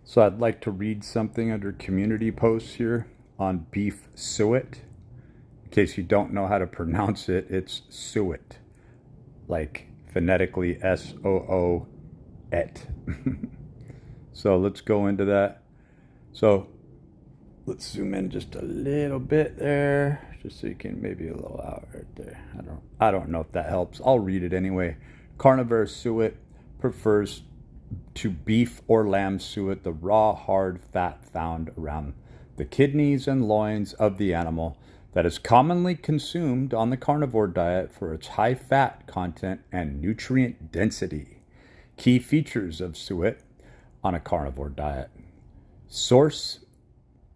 So I'd like to read something under community posts here on beef suet. In case you don't know how to pronounce it, it's suet, like phonetically S-O-O-et. So let's go into that. So let's zoom in just a little bit there, just so you can maybe a little out right there. I don't know if that helps. I'll read it anyway. Carnivore suet prefers to beef or lamb suet the raw, hard fat found around the kidneys and loins of the animal that is commonly consumed on the carnivore diet for its high fat content and nutrient density. Key features of suet on a carnivore diet. Source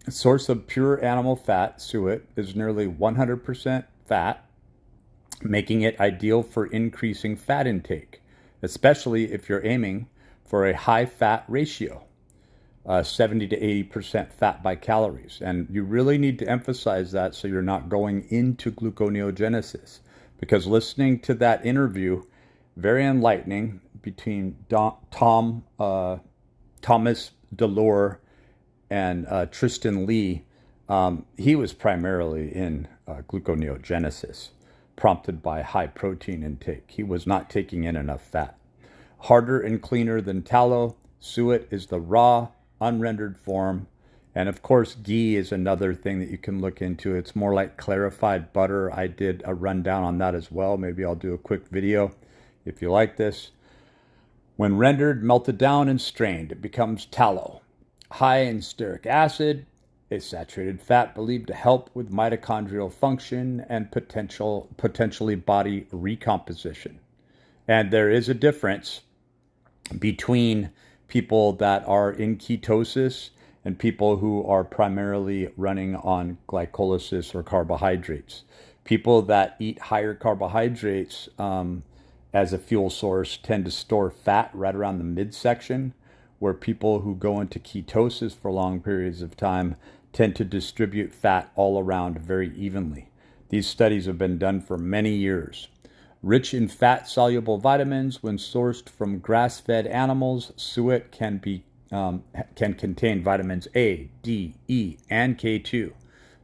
of pure animal fat, suet, is nearly 100% fat, making it ideal for increasing fat intake, especially if you're aiming for a high fat ratio, 70 to 80% fat by calories. And you really need to emphasize that so you're not going into gluconeogenesis. Because listening to that interview, very enlightening, between Thomas Delore and Tristan Lee, he was primarily in gluconeogenesis, prompted by high protein intake. He was not taking in enough fat. Harder and cleaner than tallow, suet is the raw, unrendered form. And of course, ghee is another thing that you can look into. It's more like clarified butter. I did a rundown on that as well. Maybe I'll do a quick video if you like this. When rendered, melted down, and strained, it becomes tallow. High in stearic acid, a saturated fat believed to help with mitochondrial function and potentially body recomposition. And there is a difference between people that are in ketosis and people who are primarily running on glycolysis or carbohydrates. People that eat higher carbohydrates as a fuel source tend to store fat right around the midsection, where people who go into ketosis for long periods of time tend to distribute fat all around very evenly. These studies have been done for many years. Rich in fat-soluble vitamins, when sourced from grass-fed animals, suet can contain vitamins A, D, E, and K2.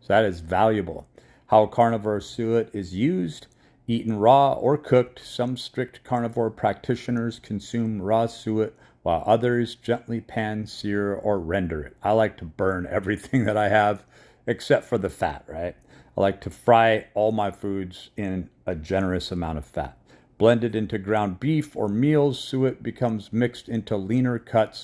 So that is valuable. How carnivore suet is used: eaten raw or cooked. Some strict carnivore practitioners consume raw suet, while others gently pan, sear, or render it. I like to burn everything that I have, except for the fat, right? I like to fry all my foods in a generous amount of fat. Blended into ground beef or meals, suet becomes mixed into leaner cuts